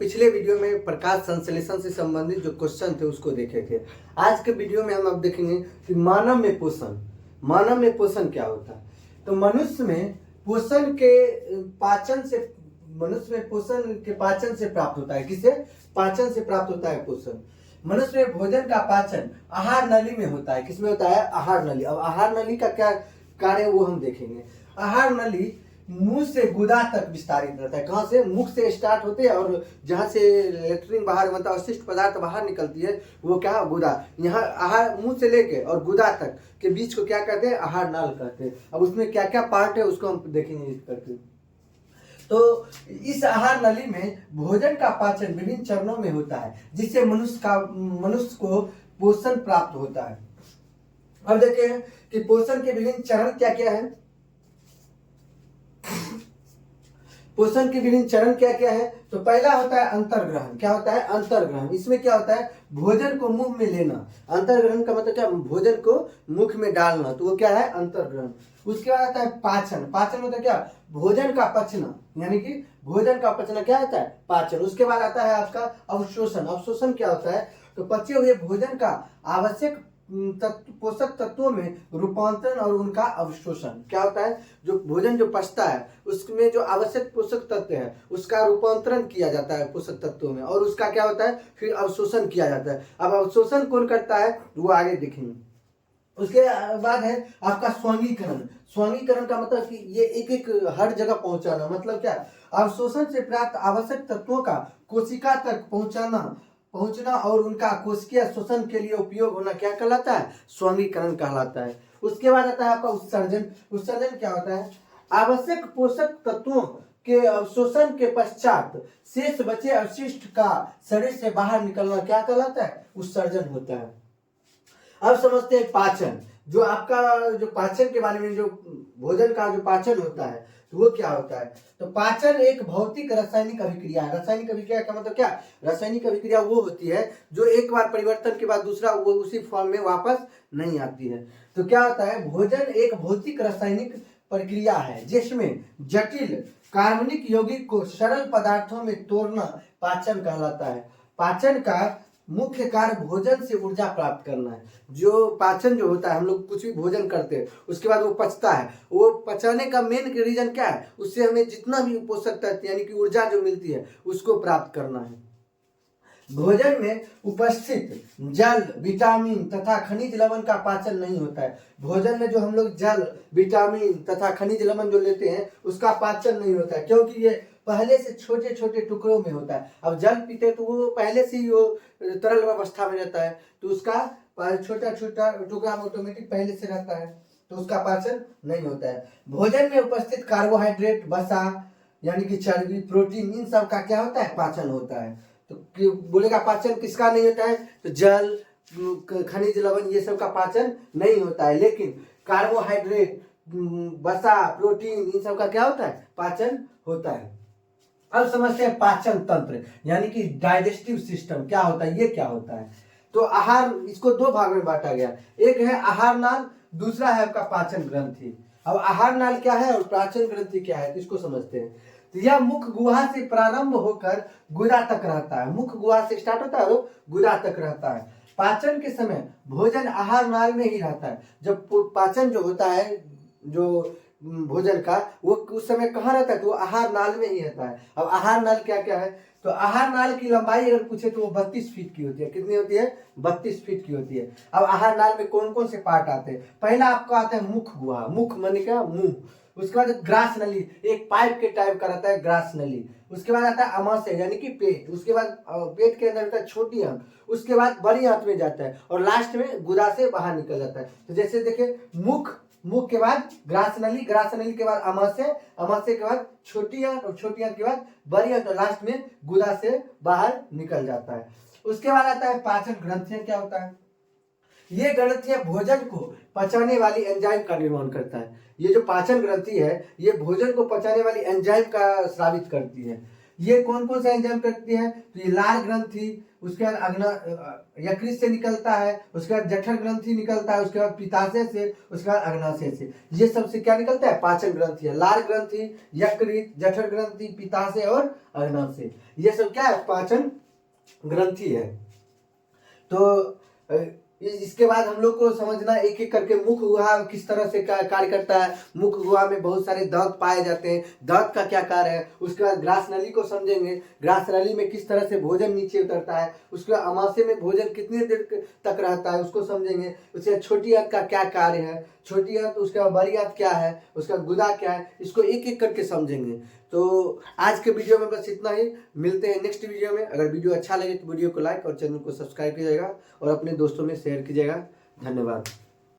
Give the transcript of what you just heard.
पिछले वीडियो में प्रकाश संश्लेषण से संबंधित जो क्वेश्चन थे उसको देखे थे। आज के वीडियो में हम अब देखेंगे कि मानव में पोषण क्या होता है। तो मनुष्य में पोषण के पाचन से प्राप्त होता है। किसे? पाचन से प्राप्त होता है पोषण। मनुष्य में भोजन का पाचन आहार नली में होता है। किसमें होता है? आहार नली। अब आहार नली का क्या कार्य है वो हम देखेंगे। आहार नली मुंह से गुदा तक विस्तारित रहता है। कहाँ से? मुख से स्टार्ट होते हैं और जहाँ से लेट्रिन बाहर मतलब अवशिष्ट पदार्थ बाहर निकलती है वो क्या? गुदा। यहाँ आहार मुंह से लेके और गुदा तक के बीच को क्या कहते हैं? आहार नाल कहते हैं। अब उसमें क्या क्या पार्ट है उसको हम देखेंगे करके। तो इस आहार नली में भोजन का पाचन विभिन्न चरणों में होता है जिससे मनुष्य को पोषण प्राप्त होता है। अब देखें कि पोषण के विभिन्न चरण क्या क्या है। पोषण के विभिन्न चरण क्या क्या है? तो पहला होता है अंतर्ग्रहण। क्या होता है? अंतर्ग्रहण। इसमें क्या होता है? भोजन को मुंह में लेना। अंतर्ग्रहण का मतलब क्या? भोजन को मुख में डालना, तो वो क्या है? अंतर्ग्रहण। उसके बाद आता है पाचन। पाचन मतलब क्या? भोजन का पचना, यानी कि भोजन का पचना क्या होता है? पाचन। उसके बाद आता है आपका अवशोषण। अवशोषण क्या होता है? तो पचे हुए भोजन का आवश्यक पोषक तत्वों में रूपांतरण और उनका अवशोषण। क्या होता है? जो भोजन जो पचता है उसमें जो आवश्यक पोषक तत्व है उसका रूपांतरण किया जाता है पोषक तत्वों में, और उसका क्या होता है? फिर अवशोषण किया जाता है। अब अवशोषण कौन करता है वो आगे देखेंगे। उसके बाद है आपका स्वांगीकरण। स्वांगीकरण का मतलब कि ये एक एक हर जगह पहुंचाना। मतलब क्या? अवशोषण से प्राप्त आवश्यक तत्वों का कोशिका तक पहुंचना और उनका कोशिकीय शोषण के लिए उपयोग होना क्या कहलाता है? स्वांगीकरण कहलाता है। उसके बाद आता है आपका उत्सर्जन। उत्सर्जन क्या होता है? आवश्यक पोषक तत्वों के अवशोषण के पश्चात शेष बचे अवशिष्ट का शरीर से बाहर निकलना क्या कहलाता है? उत्सर्जन होता है। अब समझते हैं पाचन। जो आपका जो पाचन के बारे में, जो भोजन का जो पाचन होता है तो वो क्या होता है? तो पाचन एक भौतिक रासायनिक अभिक्रिया है। रासायनिक अभिक्रिया का मतलब क्या? रासायनिक अभिक्रिया वो होती है जो एक बार परिवर्तन के बाद दूसरा वो उसी फॉर्म में वापस नहीं आती है। तो क्या होता है? भोजन एक भौतिक रासायनिक प्रक्रिया है जिसमें जटिल कार्बनिक यौगिक को सरल पदार्थों में तोड़ना पाचन कहलाता है। पाचन का मुख्य कार्य भोजन से ऊर्जा प्राप्त करना है। जो पाचन जो होता है, हम लोग कुछ भी भोजन करते हैं उसके बाद वो पचता है, वो पचाने का मेन रीजन क्या है? उससे हमें जितना भी पोषक तत्व यानी कि ऊर्जा जो मिलती है उसको प्राप्त करना है। भोजन में उपस्थित जल, विटामिन तथा खनिज लवण का पाचन नहीं होता है। भोजन में जो हम लोग जल, विटामिन तथा खनिज लवण जो लेते हैं उसका पाचन नहीं होता है, क्योंकि ये पहले से छोटे छोटे टुकड़ों में होता है। अब जल पीते तो वो पहले से ही वो तरल अवस्था में रहता है, तो उसका छोटा छोटा टुकड़ा ऑटोमेटिक पहले से रहता है, तो उसका पाचन नहीं होता है। भोजन में उपस्थित कार्बोहाइड्रेट, वसा यानी कि चर्बी, प्रोटीन, इन सब का क्या होता है? पाचन होता है। तो बोलेगा पाचन किसका नहीं होता है? तो जल, खनिज लवण ये सब का पाचन नहीं होता है, लेकिन कार्बोहाइड्रेट, वसा, प्रोटीन इन सब का क्या होता है? पाचन होता है। अब समझते हैं पाचन तंत्र यानी कि डाइजेस्टिव सिस्टम क्या होता है, ये क्या होता है। तो आहार, इसको दो भाग में बांटा गया। एक है आहार नाल, दूसरा है आपका पाचन ग्रंथि। अब आहार नाल क्या है और पाचन ग्रंथि क्या है तो इसको समझते हैं। तो यह मुख गुहा से प्रारंभ होकर गुदा तक रहता है। मुख गुहा से स्टार्ट होता है और गुदा तक रहता है। पाचन के समय भोजन आहार नाल में ही रहता है। जब पाचन जो होता है जो भोजन का, वो उस समय कहाँ रहता है? तो वो आहार नाल में ही रहता है। अब आहार नाल क्या क्या है? तो आहार नाल की लंबाई अगर पूछे तो वो 32 फीट की होती है। कितनी होती है? 32 फीट की होती है। अब आहार नाल में कौन कौन से पार्ट आते हैं? पहला आपका आता है मुख गुहा। मुख माने क्या? मुंह। उसके बाद ग्रास नली, एक पाइप के टाइप का रहता है ग्रास नली। उसके बाद आता है अमाशय यानी कि पेट। उसके बाद पेट के अंदर रहता है छोटी आंत। उसके बाद बड़ी आंत में जाता है और लास्ट में गुदा से बाहर निकल जाता है। तो जैसे देखे, मुख के बाद ग्रास नली, ग्रास नली के बाद अमाशय, अमाशय के बाद छोटी आंत और छोटी आंत के बाद बड़ी आंत और लास्ट में गुदा से बाहर निकल जाता है। उसके बाद आता है पाचन ग्रंथियां। क्या होता है? ये ग्रंथियां भोजन को पचाने वाली एंजाइम का निर्माण करता है। ये जो पाचन ग्रंथि है ये भोजन को पचाने वाली एंजाइम का स्रावित करती है। ये कौन कौन सा एंजाइम करती है? तो ये लार ग्रंथि, उसके बाद यकृत से निकलता है, उसके बाद जठर ग्रंथि निकलता है, उसके बाद पित्ताशय से, उसके बाद अग्नाशय से। ये सबसे क्या निकलता है? पाचन ग्रंथि है। लार ग्रंथि, यकृत, जठर ग्रंथि, पित्ताशय और अग्नाशय, ये सब क्या है? पाचन ग्रंथि है। तो इसके बाद हम लोग को समझना एक एक करके मुख गुहा किस तरह से कार्य करता है। मुख गुहा में बहुत सारे दांत पाए जाते हैं, दांत का क्या कार्य है। उसके बाद ग्रास नली को समझेंगे, ग्रास नली में किस तरह से भोजन नीचे उतरता है। उसके बाद अमाशय में भोजन कितनी देर तक रहता है उसको समझेंगे। उसके बाद छोटी आंत का क्या कार्य है, छोटी आंत, उसके बाद बड़ी आंत क्या है, उसका गुदा क्या है, इसको एक एक करके समझेंगे। तो आज के वीडियो में बस इतना ही, मिलते हैं नेक्स्ट वीडियो में। अगर वीडियो अच्छा लगे तो वीडियो को लाइक और चैनल को सब्सक्राइब कीजिएगा और अपने दोस्तों में शेयर कीजिएगा। धन्यवाद।